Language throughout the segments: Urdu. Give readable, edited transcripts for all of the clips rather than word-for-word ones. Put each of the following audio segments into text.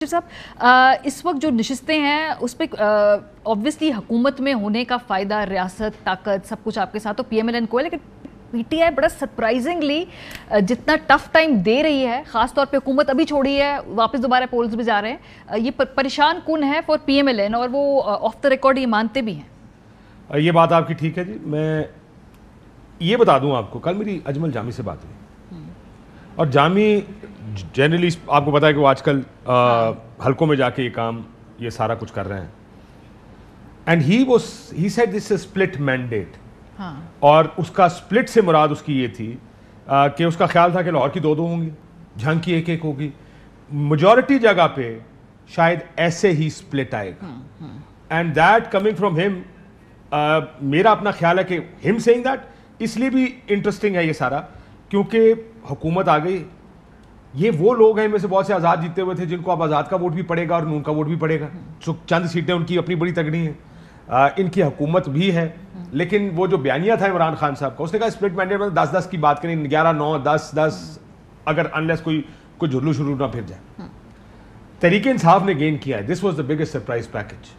کاشف صاحب اس وقت جو نشستیں ہیں اس پہ obviously حکومت میں ہونے کا فائدہ، ریاست، طاقت، سب کچھ آپ کے ساتھ تو پی ایم ایل این کو ہے، لیکن پی ٹی آئی بڑا سرپرائزنگلی جتنا ٹف ٹائم دے رہی ہے، خاص طور پہ حکومت ابھی چھوڑی ہے، واپس دوبارہ پولز بھی جا رہے ہیں، یہ پریشان کن ہے for P M L N, اور وہ آف دا ریکارڈ یہ مانتے بھی ہیں۔ یہ بات آپ کی ٹھیک ہے جی۔ میں یہ بتا دوں آپ کو، کل میری اجمل جامی سے بات ہوئی، اور جامی جنرلی آپ کو پتا ہے کہ وہ آج کل حلقوں میں جا کے یہ کام یہ سارا کچھ کر رہے ہیں، and he said this a split mandate, اور اس کا اسپلٹ سے مراد اس کی یہ تھی کہ اس کا خیال تھا کہ لاہور کی 2 ہوں گی، جھنگ کی 1 ہوگی، میجورٹی جگہ پہ شاید ایسے ہی اسپلٹ آئے گا، اینڈ دیٹ کمنگ فرام ہم، میرا اپنا خیال ہے کہ ہم سیئنگ دیٹ اس لیے بھی انٹرسٹنگ ہے یہ سارا، کیونکہ حکومت آ گئی، یہ وہ لوگ ہیں ان میں سے بہت سے آزاد جیتے ہوئے تھے جن کو اب آزاد کا ووٹ بھی پڑے گا اور نون کا ووٹ بھی پڑے گا، چند سیٹیں ان کی اپنی بڑی تگڑی ہیں، ان کی حکومت بھی ہے، لیکن وہ جو بیانیہ تھا عمران خان صاحب کا، اس نے کہا اسپلٹ مینڈیٹ میں 10 کی بات کریں، 11 9 10 اگر انلیس کوئی جھلو شروع نہ پھر جائے۔ تحریک انصاف نے گین کیا ہے، this was the biggest surprise package,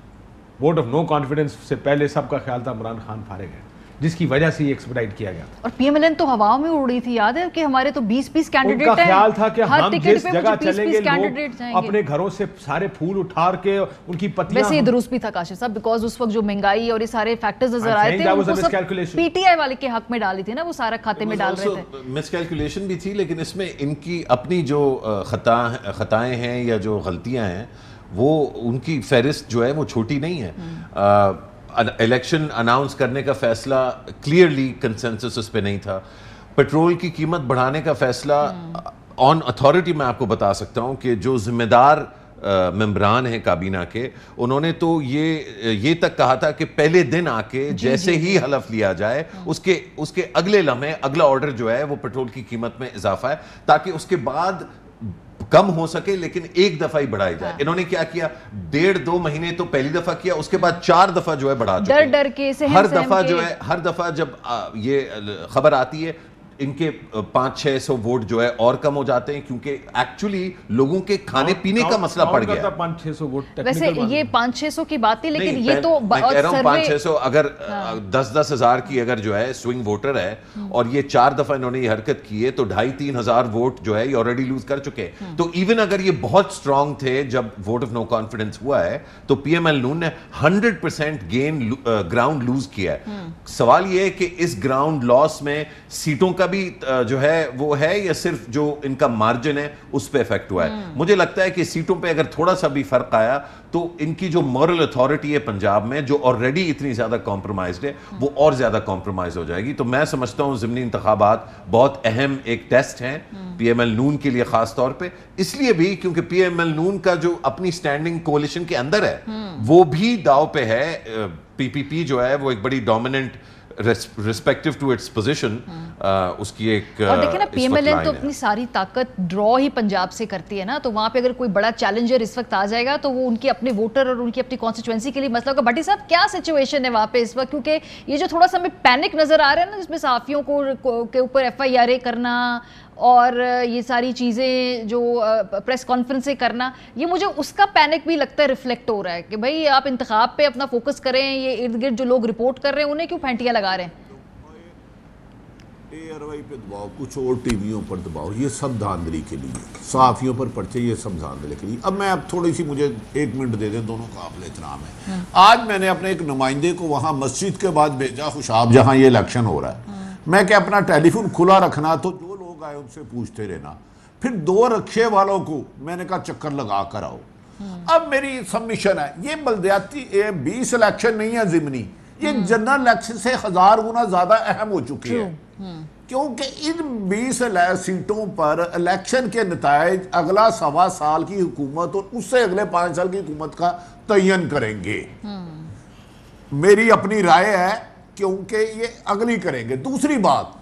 vote of no confidence سے پہلے سب کا خیال تھا عمران خان فارغ ہے، جس کی وجہ سے یہ ایکسپیڈائٹ کیا گیا، اور پی ایم ایل این تو ہواؤں میں اڑ رہی تھی، یاد ہے کہ ہمارے تو 20 کینڈیڈیٹ ہیں، ان کا خیال تھا کہ ہم جس جگہ چلیں گے لوگ اپنے گھروں سے سارے پھول اٹھا کے ان کی پتیاں، ویسے یہ درست بھی تھا کاشف صاحب، بیکاز اس وقت جو مہنگائی اور یہ سارے فیکٹرز نظر آئے تھے، وہ سب پی ٹی آئی والے کے حق میں ڈالی تھی نا، وہ سارا کھاتے میں ڈال رہے تھے، مس کیلکولیشن بھی تھی، لیکن اس میں ان کی اپنی جو خطائیں ہیں یا جو غلطیاں ہیں، وہ ان کی فہرست جو ہے وہ چھوٹی نہیں ہے۔ الیکشن اناؤنس کرنے کا فیصلہ کلیئرلی کنسنسس اس پہ نہیں تھا، پیٹرول کی قیمت بڑھانے کا فیصلہ آن اتھارٹی میں آپ کو بتا سکتا ہوں کہ جو ذمہ دار ممبران ہیں کابینہ کے، انہوں نے تو یہ تک کہا تھا کہ پہلے دن آ کے جیسے ہی حلف لیا جائے اس کے اگلے لمحے اگلا آرڈر جو ہے وہ پیٹرول کی قیمت میں اضافہ ہے، تاکہ اس کے بعد کم ہو سکے لیکن ایک دفعہ ہی بڑھائی جائے۔ انہوں نے کیا کیا، 1.5-2 مہینے تو پہلی دفعہ کیا، اس کے بعد 4 دفعہ جو ہے بڑھا چکے ہیں، ڈر کے ہر دفعہ جب یہ خبر آتی ہے ان کے 500-600 ووٹ جو ہے اور کم ہو جاتے ہیں، کیونکہ ایکچولی لوگوں کے کھانے پینے کا مسئلہ پڑ گیا۔ 500-600 ووٹ ویسے یہ 500-600 کی بات تھی، لیکن یہ تو میں کہہ رہا ہوں 500-600 اگر 10-10 ہزار کی اگر جو ہے سوئنگ ووٹر ہے، اور یہ 4 دفعہ انہوں نے یہ حرکت کی ہے، تو 2,500-3 ہزار ووٹ جو ہے یہ آلریڈی لوز کر چکے ہیں۔ تو ایون اگر یہ بہت اسٹرانگ تھے جب ووٹ آف نو کانفیڈنس ہوا ہے، تو پی ایم ایل نون نے 100% گراؤنڈ لوز کیا ہے۔ سوال یہ ہے کہ اس گراؤنڈ لاس میں سیٹوں کا بھی جو ہے وہ ہے یا صرف جو ان کا مارجن ہے اس پہ افیکٹ ہوا ہے؟ مجھے لگتا ہے کہ سیٹوں پہ اگر تھوڑا سا بھی فرق آیا تو ان کی جو مورل اتھارٹی ہے پنجاب میں، جو آلریڈی اتنی زیادہ کمپرومائزڈ ہے، وہ اور زیادہ کمپرومائز ہو جائے گی۔ تو میں سمجھتا ہوں ضمنی انتخابات بہت اہم ایک ٹیسٹ ہیں پی ایم ایل نون کے لیے، خاص طور پہ اس لیے بھی کیونکہ پی ایم ایل نون کا جو اپنی سٹینڈنگ کولیشن کے اندر ہے وہ بھی داؤ پہ ہے۔ پی پی پی جو ہے وہ ایک بڑی dominant respective to its position, اس کی ایک، اور دیکھیں نا پی ایم ایل این تو اپنی ساری طاقت ڈرا ہی پنجاب سے کرتی ہے نا، تو وہاں پہ اگر کوئی بڑا چیلنجر اس وقت آ جائے گا تو وہ ان کے اپنے ووٹر اور ان کی اپنی کانسٹیچوئنسی کے لیے مسئلہ ہوگا۔ بھٹی صاحب کیا سچویشن ہے وہاں پہ اس وقت، کیونکہ یہ جو تھوڑا سا ہمیں پینک نظر آ رہا ہے نا، جس میں صحافیوں کے اوپر FIR کرنا اور یہ ساری چیزیں جو پریس کانفرنسیں کرنا، یہ مجھے اس کا پینک بھی لگتا ہے ریفلیکٹ ہو رہا ہے کہ بھائی آپ انتخاب پہ اپنا فوکس کریں، یہ ارد گرد جو لوگ رپورٹ کر رہے ہیں انہیں کیوں پھینٹیاں لگا رہے ہیں؟ ARY پہ دباؤ، کچھ اور ٹی ویوں پر دباؤ، یہ سب دھاندلی کے لیے، صحافیوں پر پرچے، یہ سب دھاندلی کے لیے۔ اب میں تھوڑی سی مجھے 1 منٹ دے دیں، دونوں قابل احترام ہے۔ آج میں نے اپنے ایک نمائندے کو وہاں مسجد کے بعد بھیجا خوشاب، جہاں یہ الیکشن ہو رہا ہے، میں کہ اپنا ٹیلی فون کھلا رکھنا، تو جو لوگ آئے ان سے پوچھتے رہنا، پھر 2 رکشے والوں کو میں نے کہا چکر لگا کر آؤ۔ اب میری سبمیشن ہے، یہ بلدیاتی 20 الیکشن نہیں ہے ضمنی، یہ جنرل الیکشن سے 1000 گنا زیادہ اہم ہو چکی ہے، کیونکہ ان 20 سیٹوں پر الیکشن کے نتائج اگلا 1.25 سال کی حکومت اور اس سے اگلے 5 سال کی حکومت کا تعین کریں گے۔ میری اپنی رائے ہے کیونکہ یہ اگلی کریں گے۔ دوسری بات،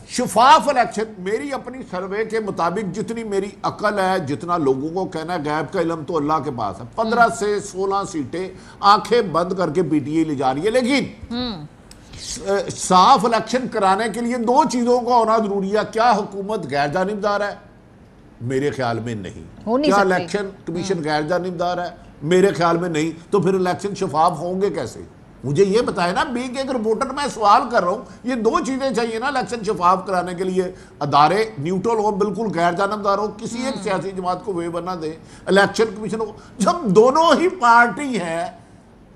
شفاف الیکشن، میری اپنی سروے کے مطابق جتنی میری عقل ہے، جتنا لوگوں کو کہنا ہے، غیب کا علم تو اللہ کے پاس ہے، 15 سے 16 سیٹیں آنکھیں بند کر کے پی ٹی آئی لے جا رہی ہے۔ لیکن صاف الیکشن کرانے کے لیے 2 چیزوں کا ہونا ضروری ہے۔ کیا حکومت غیر جانبدار ہے؟ میرے خیال میں نہیں. ہو نہیں کیا سکتی. الیکشن کمیشن غیر جانبدار ہے؟ میرے خیال میں نہیں. تو پھر الیکشن شفاف ہوں گے کیسے؟ مجھے یہ بتائے نا، بینگ ایک رپورٹر میں سوال کر رہا ہوں. یہ دو چیزیں چاہیے نا الیکشن شفاف کرانے کے لیے. ادارے نیوٹرل ہو، بالکل غیر جانبدار ہو، کسی ایک سیاسی جماعت کو ویور نہ دے. الیکشن کمیشن ہو. جب دونوں ہی پارٹی ہے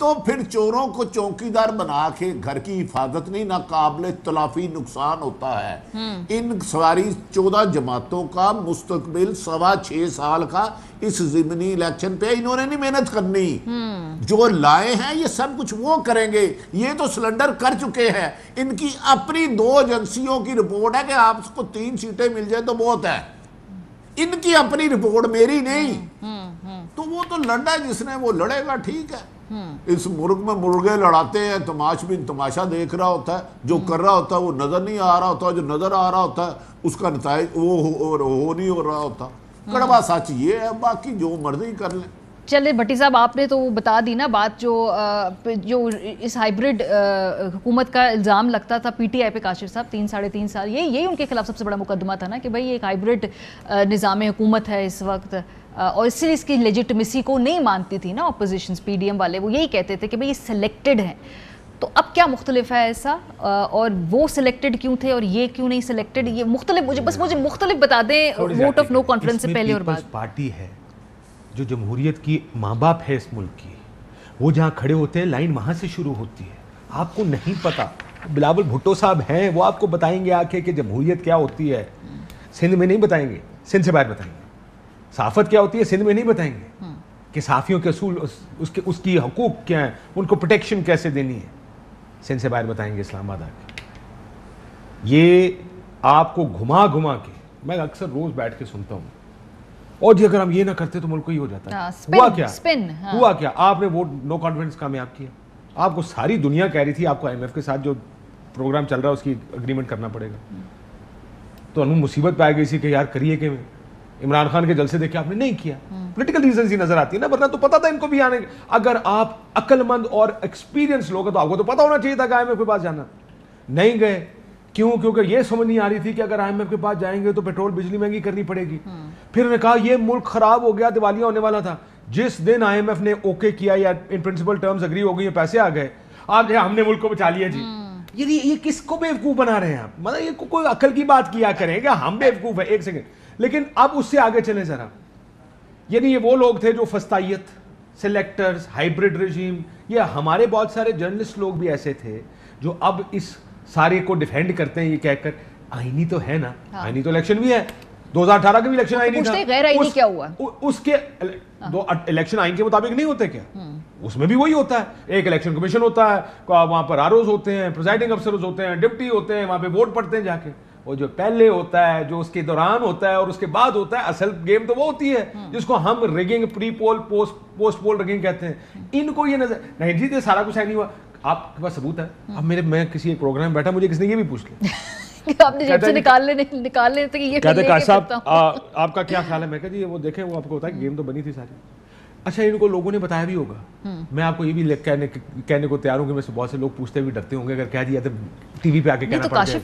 تو پھر چوروں کو چوکیدار بنا کے گھر کی حفاظت نہیں، ناقابل تلافی نقصان ہوتا ہے. ان ساری 14 جماعتوں کا مستقبل 6.25 سال کا اس ضمنی الیکشن پہ انہوں نے نہیں محنت کرنی. جو لائے ہیں یہ سب کچھ وہ کریں گے. یہ تو سلنڈر کر چکے ہیں. ان کی اپنی 2 ایجنسیوں کی رپورٹ ہے کہ آپ کو 3 سیٹیں مل جائیں تو بہت ہے. ان کی اپنی رپورٹ، میری نہیں. تو وہ تو لڑا ہے جس نے، وہ لڑے گا، ٹھیک ہے. اس ملک میں مرغے لڑاتے ہیں، تماش بن تماشا دیکھ رہا ہوتا ہے. جو کر رہا ہوتا ہے وہ نظر نہیں آ رہا ہوتا، جو نظر آ رہا ہوتا ہے اس کا نتائج وہ ہو نہیں ہو رہا ہوتا. کڑوا سچ یہ ہے، باقی جو مرضی کر لیں. چلے بھٹی صاحب، آپ نے تو بتا دی نا بات، جو اس ہائیبرڈ حکومت کا الزام لگتا تھا پی ٹی آئی پہ کاشف صاحب 3-3.5 سال، یہی ان کے خلاف سب سے بڑا مقدمہ تھا نا کہ بھائی ایک ہائیبرڈ نظام حکومت ہے اس وقت، اور اس لیے اس کی لیجٹمیسی کو نہیں مانتی تھی نا اپوزیشنز. پی ڈی ایم والے وہ یہی کہتے تھے کہ بھائی یہ سلیکٹڈ ہیں. تو اب کیا مختلف ہے ایسا، اور وہ سلیکٹڈ کیوں تھے اور یہ کیوں نہیں سلیکٹڈ؟ یہ مختلف، مجھے مختلف بتا دیں ووٹ آف نو کانفیڈنس سے پہلے اور بعد. پارٹی ہے جو جمہوریت کی ماں باپ ہے اس ملک کی، وہ جہاں کھڑے ہوتے ہیں لائن وہاں سے شروع ہوتی ہے. آپ کو نہیں پتا، بلاول بھٹو صاحب ہیں، وہ آپ کو بتائیں گے آ کے کہ جمہوریت کیا ہوتی ہے. سندھ میں نہیں بتائیں گے، سندھ سے باہر بتائیں گے. صحافت کیا ہوتی ہے سندھ میں نہیں بتائیں گے کہ صحافیوں کے اصول، اس کی حقوق کیا ہیں، ان کو پروٹیکشن کیسے دینی ہے. سندھ سے باہر بتائیں گے اسلام آباد آ کے. یہ آپ کو گھما گھما کے، میں اکثر روز بیٹھ کے سنتا ہوں، اور جی اگر ہم یہ نہ کرتے تو ملک کو ہی ہو جاتا. ہوا کیا؟ آپ نے ووٹ نو کانفیڈنس کامیاب کیا. آپ کو ساری دنیا کہہ رہی تھی آپ کو آئی ایم ایف کے ساتھ جو پروگرام چل رہا ہے اس کی اگریمنٹ کرنا پڑے گا. تو انہوں مصیبت پہ آ گئی سی کہ یار کریے کہ عمران خان کے جلسے دیکھ کے آپ نے نہیں کیا. پولیٹیکل ریزنز ہی نظر آتی ہے نا، ورنہ تو پتا تھا ان کو بھی آنے. اگر آپ عقل مند اور ایکسپیرینس لوگ ہیں تو آپ کو تو پتا ہونا چاہیے تھا کہ آئی ایم ایف کے پاس جانا. نہیں گئے. کیوں؟ کیونکہ یہ سمجھ نہیں آ رہی تھی کہ اگر آئی ایم ایف کے پاس جائیں گے تو پیٹرول بجلی مہنگی کرنی پڑے گی. پھر انہوں نے کہا یہ ملک خراب ہو گیا، دیوالیہ ہونے والا تھا. جس دن آئی ایم ایف نے اوکے کیا یا ان پرنسپل ٹرمز اگری ہو گئی، پیسے آ گئے، آپ ہم نے ملک کو بچا لیا. جی یہ کس کو بیوقوف بنا رہے ہیں آپ؟ مطلب یہ کوئی عقل کی بات کیا کریں کہ ہم بیوقوف ہیں. ایک سیکنڈ، لیکن اب اس سے آگے چلیں ذرا. یعنی یہ وہ لوگ تھے جو فسطائیت، سلیکٹرز، ہائیبرڈ رجیم، یہ ہمارے بہت سارے جرنلسٹ لوگ بھی ایسے تھے جو اب اس سارے کو ڈیفینڈ کرتے ہیں یہ کہہ کر آئینی تو ہے نا. آئینی تو الیکشن بھی ہے، 2018 کا بھی الیکشن آئینی تھا. غیر آئینی کیا ہوا؟ اس کے دو الیکشن آئین کے مطابق نہیں ہوتے کیا؟ اس میں بھی وہی ہوتا ہے. ایک الیکشن کمیشن ہوتا ہے، وہاں پر آر اوز ہوتے ہیں، پریزائڈنگ افسرز ہوتے ہیں، ڈپٹی ہوتے ہیں، وہاں پہ ووٹ پڑتے ہیں جا کے. وہ جو پہلے ہوتا ہے، جو اس کے دوران ہوتا ہے اور اس کے بعد ہوتا ہے، اصل گیم تو وہ ہوتی ہے جس کو ہم ریگنگ، پری پول، پوسٹ پول ریگنگ کہتے ہیں. ان کو یہ نظر نہیں جی سارا کچھ نہیں ہوا. آپ کے پاس ثبوت ہے؟ اب میں کسی ایک پروگرام میں بیٹھا، مجھے کس نے یہ بھی پوچھ لیا آپ نے جیب سے نکال لیتے کہ یہ کہتے کاش صاحب آپ کا کیا خیال ہے؟ میں کہا جی وہ دیکھیں، وہ آپ کو ہوتا ہے گیم تو بنی تھی ساری. اچھا ان کو لوگوں نے بتایا بھی ہوگا. میں آپ کو یہ بھی کہنے کو تیار ہوں کہ میں سے بہت سے لوگ پوچھتے بھی ڈرتے ہوں گے اگر کہہ دیا تو ٹی وی پہ آ کے کہنا پڑتا ہے.